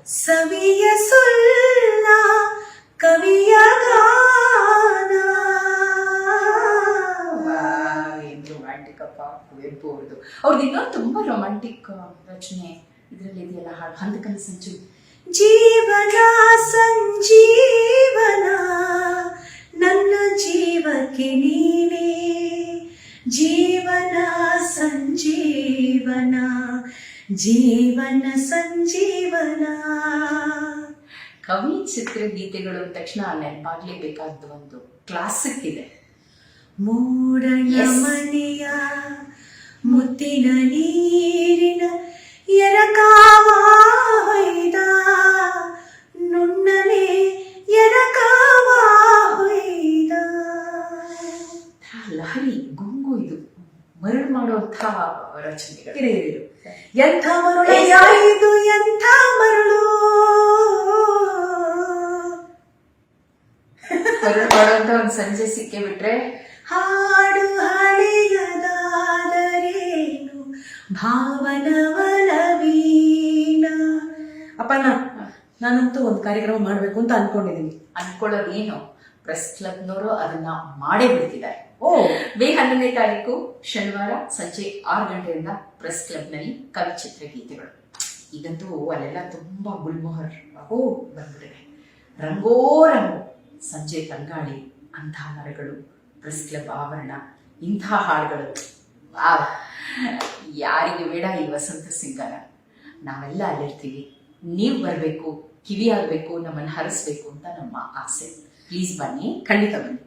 ಸವಿಯ ಸುಲ್ಲ ಕವಿಯ ಗಾನ. ಏನು ರೊಮ್ಯಾಂಟಿಕ್ ಅಪ್ಪ ಕುವೆಂಪು ಅವ್ರದ್ದು ಇನ್ನೊಂದು ತುಂಬಾ ರೊಮ್ಯಾಂಟಿಕ್ ರಚನೆ ಇದರಲ್ಲಿ ಇದೆಯಲ್ಲ ಹಾಡು ಹಂದಕನ ಸಂಚು. ಜೀವನ ಸಂಜೀವನ ನನ್ನ ಜೀವಕ್ಕೆ ನೀನೇ, ಜೀವನ ಸಂಜೀವನ ಜೀವನ ಸಂಜೀವನ. ಕವಿ ಚಿತ್ರಗೀತೆಗಳು ಅಂದ ತಕ್ಷಣ ನೆನಪಾಗ್ಲೇಬೇಕಾದ ಒಂದು ಕ್ಲಾಸಿಕ್ ಇದೆ. ಮೂಡಣ ಮನೆಯ ಮುತ್ತಿನ ನೀರಿನ ಎರಕಾವಾಯ್ದ ನುಣ್ಣನೆ ಎರಕಾವಾಯ್ದ. ಲಹರಿ ಗುಂಗು ಇದು ಮರಳು ಮಾಡುವಂಥ ರಚನೆಗಳು. ಎಂಥ ಮರಳು ಇದು, ಎಂಥ ಮರಳು ಮರಳು ಮಾಡುವಂಥ ಒಂದು ಸಂಜೆ ಸಿಕ್ಕೇ ಬಿಟ್ರೆ ಹಾಡು ಹಳೆಯದಾದರೇನು ಭಾವನವಲವೀನ. ಅಪ್ಪ ನಾನಂತೂ ಒಂದು ಕಾರ್ಯಕ್ರಮ ಮಾಡಬೇಕು ಅಂತ ಅನ್ಕೊಂಡಿದ್ದೀನಿ. ಅನ್ಕೊಳ್ಳೋದೇನು, ಪ್ರೆಸ್ ಕ್ಲಬ್ನವರು ಅದನ್ನ ಮಾಡೇ ಬಿಡ್ತಿದ್ದಾರೆ. ಮೇ 11ನೇ ತಾರೀಕು ಶನಿವಾರ ಸಂಜೆ 6 ಗಂಟೆಯಿಂದ ಪ್ರೆಸ್ ಕ್ಲಬ್ನಲ್ಲಿ ಕವಿ ಚಿತ್ರಗೀತೆಗಳು. ಈಗಂತೂ ಅಲ್ಲೆಲ್ಲ ತುಂಬಾ ಗುಲ್ಮೋಹರ್ ಬಂದ್ಬಿಟ್ಟಿದೆ. ರಂಗೋ ರಂಗು, ಸಂಜೆ ತಂಗಾಳಿ, ಅಂಥ ಮರಗಳು, ಪ್ರೆಸ್ ಕ್ಲಬ್ ಆವರಣ, ಇಂಥ ಹಾಡುಗಳು. ಯಾರಿಗೆ ಬೇಡ ಈ ವಸಂತ ಸಿಂಗಾರ. ನಾವೆಲ್ಲ ಅಲ್ಲಿರ್ತೀವಿ, ನೀವು ಬರಬೇಕು, ಕಿವಿ ಆಗಬೇಕು, ನಮ್ಮನ್ನು ಹರಿಸ್ಬೇಕು ಅಂತ ನಮ್ಮ ಆಸೆ. ಪ್ಲೀಸ್ ಬನ್ನಿ, ಖಂಡಿತ ಬನ್ನಿ.